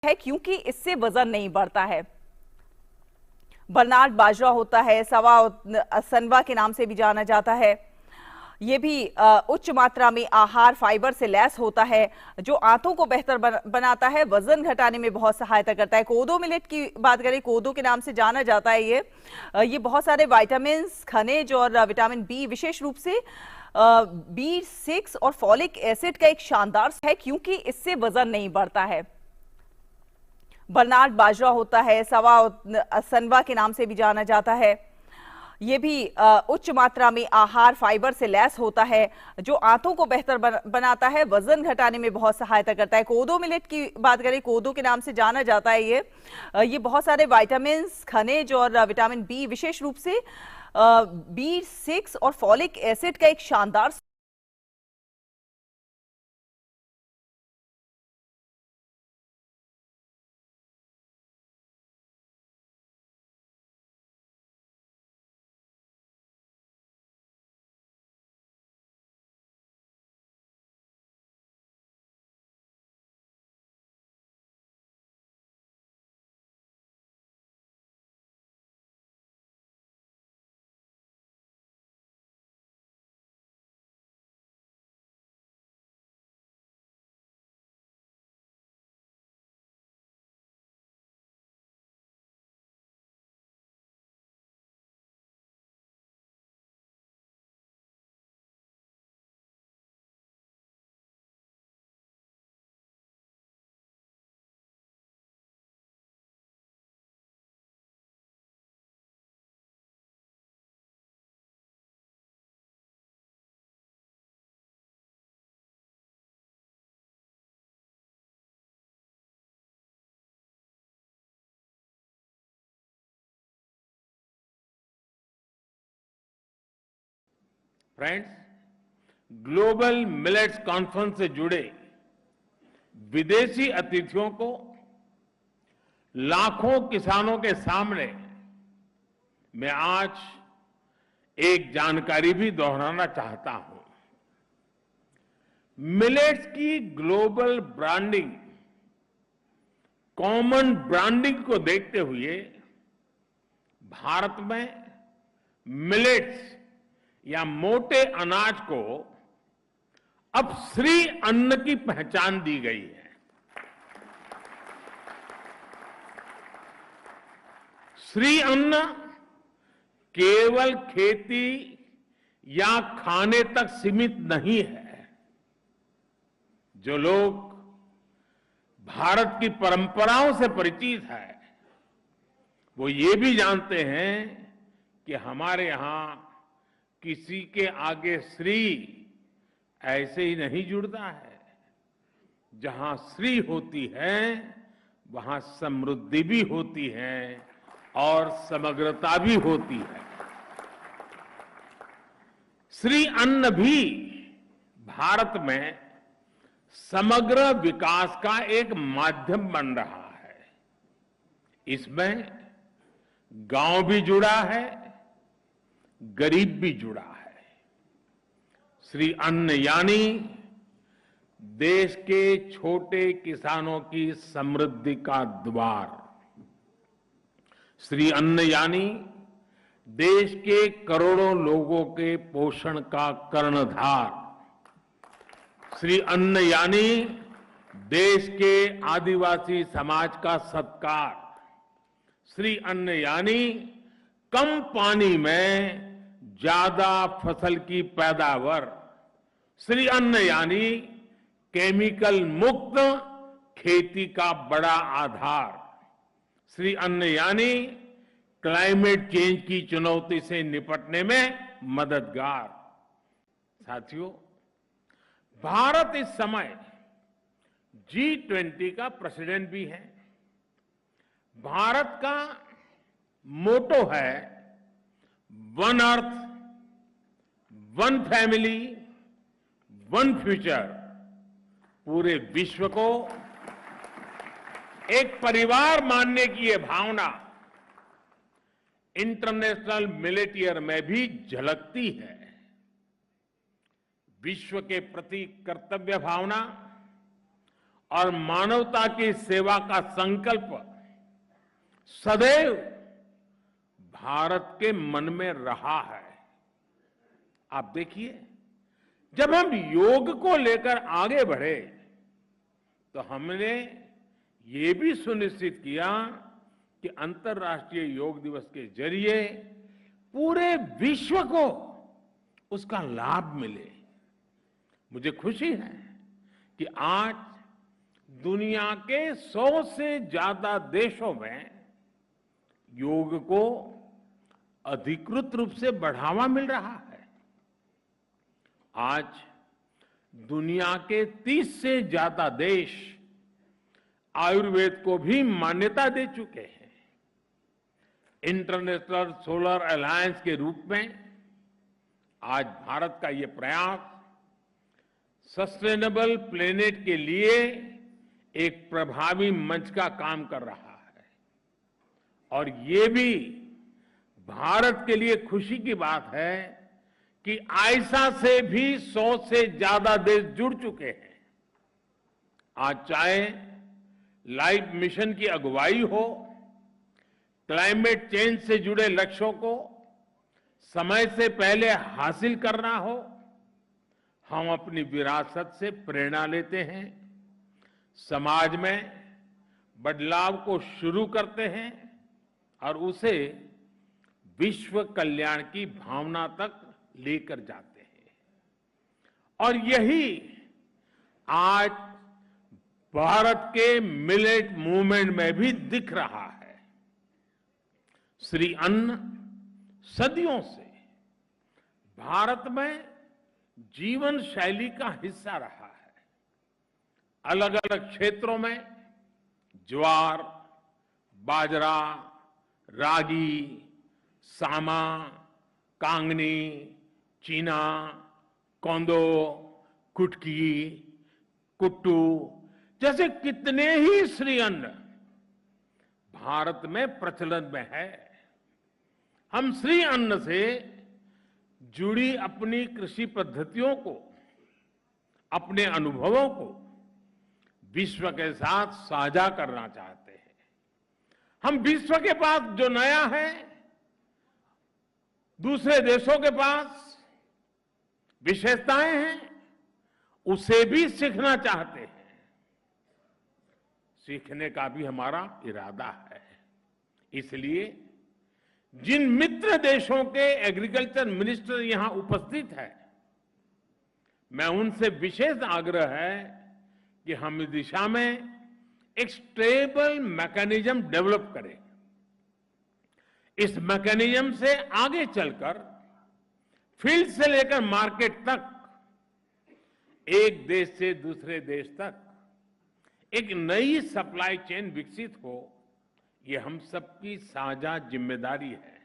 है क्योंकि इससे वजन नहीं बढ़ता है। बरनार्ड बाजरा होता है, सनवा के नाम से भी जाना जाता है। ये भी उच्च मात्रा में आहार फाइबर से लैस होता है जो आंतों को बेहतर बनाता है, वजन घटाने में बहुत सहायता करता है। कोदो मिलेट की बात करें, कोदो के नाम से जाना जाता है। ये बहुत सारे विटामिन्स, खनिज और विटामिन बी, विशेष रूप से B6 और फॉलिक एसिड का एक शानदार है क्योंकि इससे वजन नहीं बढ़ता है। बरनार्ड बाजरा होता है, सनवा के नाम से भी जाना जाता है। ये भी उच्च मात्रा में आहार फाइबर से लैस होता है जो आंतों को बेहतर बनाता है, वजन घटाने में बहुत सहायता करता है। कोदो मिलेट की बात करें, कोदो के नाम से जाना जाता है। ये बहुत सारे विटामिन्स, खनिज और विटामिन बी, विशेष रूप से B6 और फॉलिक एसिड का एक शानदार फ्रेंड्स, ग्लोबल मिलेट्स कॉन्फ्रेंस से जुड़े विदेशी अतिथियों को लाखों किसानों के सामने मैं आज एक जानकारी भी दोहराना चाहता हूं। मिलेट्स की ग्लोबल ब्रांडिंग, कॉमन ब्रांडिंग को देखते हुए भारत में मिलेट्स या मोटे अनाज को अब श्री अन्न की पहचान दी गई है। श्री अन्न केवल खेती या खाने तक सीमित नहीं है। जो लोग भारत की परंपराओं से परिचित है वो ये भी जानते हैं कि हमारे यहां किसी के आगे श्री ऐसे ही नहीं जुड़ता है। जहां श्री होती है वहां समृद्धि भी होती है और समग्रता भी होती है। श्री अन्न भी भारत में समग्र विकास का एक माध्यम बन रहा है। इसमें गांव भी जुड़ा है, गरीब भी जुड़ा है। श्री अन्न यानी देश के छोटे किसानों की समृद्धि का द्वार। श्री अन्न यानी देश के करोड़ों लोगों के पोषण का कर्णधार। श्री अन्न यानी देश के आदिवासी समाज का सत्कार। श्री अन्न यानी कम पानी में ज्यादा फसल की पैदावार। श्री अन्न यानी केमिकल मुक्त खेती का बड़ा आधार। श्री अन्न यानी क्लाइमेट चेंज की चुनौती से निपटने में मददगार। साथियों, भारत इस समय G20 का प्रेसिडेंट भी है। भारत का मोटो है one earth, one family, one future. पूरे विश्व को एक परिवार मानने की यह भावना इंटरनेशनल मिलेट ईयर में भी झलकती है। विश्व के प्रति कर्तव्य भावना और मानवता की सेवा का संकल्प सदैव भारत के मन में रहा है। आप देखिए, जब हम योग को लेकर आगे बढ़े तो हमने ये भी सुनिश्चित किया कि अंतर्राष्ट्रीय योग दिवस के जरिए पूरे विश्व को उसका लाभ मिले। मुझे खुशी है कि आज दुनिया के 100 से ज्यादा देशों में योग को अधिकृत रूप से बढ़ावा मिल रहा है। आज दुनिया के 30 से ज्यादा देश आयुर्वेद को भी मान्यता दे चुके हैं। इंटरनेशनल सोलर अलायंस के रूप में आज भारत का ये प्रयास सस्टेनेबल प्लेनेट के लिए एक प्रभावी मंच का काम कर रहा है। और ये भी भारत के लिए खुशी की बात है कि आयसा से भी 100 से ज्यादा देश जुड़ चुके हैं। आज चाहे लाइफ मिशन की अगुवाई हो, क्लाइमेट चेंज से जुड़े लक्ष्यों को समय से पहले हासिल करना हो, हम अपनी विरासत से प्रेरणा लेते हैं, समाज में बदलाव को शुरू करते हैं और उसे विश्व कल्याण की भावना तक लेकर जाते हैं। और यही आज भारत के मिलेट मूवमेंट में भी दिख रहा है। श्री अन्न सदियों से भारत में जीवन शैली का हिस्सा रहा है। अलग अलग क्षेत्रों में ज्वार, बाजरा, रागी, सामा, कांगनी, चीना, कोंदो, कुटकी, कुट्टू जैसे कितने ही श्री अन्न भारत में प्रचलन में है। हम श्री अन्न से जुड़ी अपनी कृषि पद्धतियों को, अपने अनुभवों को विश्व के साथ साझा करना चाहते हैं। हम विश्व के पास जो नया है, दूसरे देशों के पास विशेषताएं हैं, उसे भी सीखना चाहते हैं। सीखने का भी हमारा इरादा है। इसलिए जिन मित्र देशों के एग्रीकल्चर मिनिस्टर यहां उपस्थित हैं, मैं उनसे विशेष आग्रह है कि हम इस दिशा में एक स्टेबल मैकेनिज्म डेवलप करें। इस मैकेनिज्म से आगे चलकर फील्ड से लेकर मार्केट तक, एक देश से दूसरे देश तक एक नई सप्लाई चेन विकसित हो, ये हम सबकी साझा जिम्मेदारी है।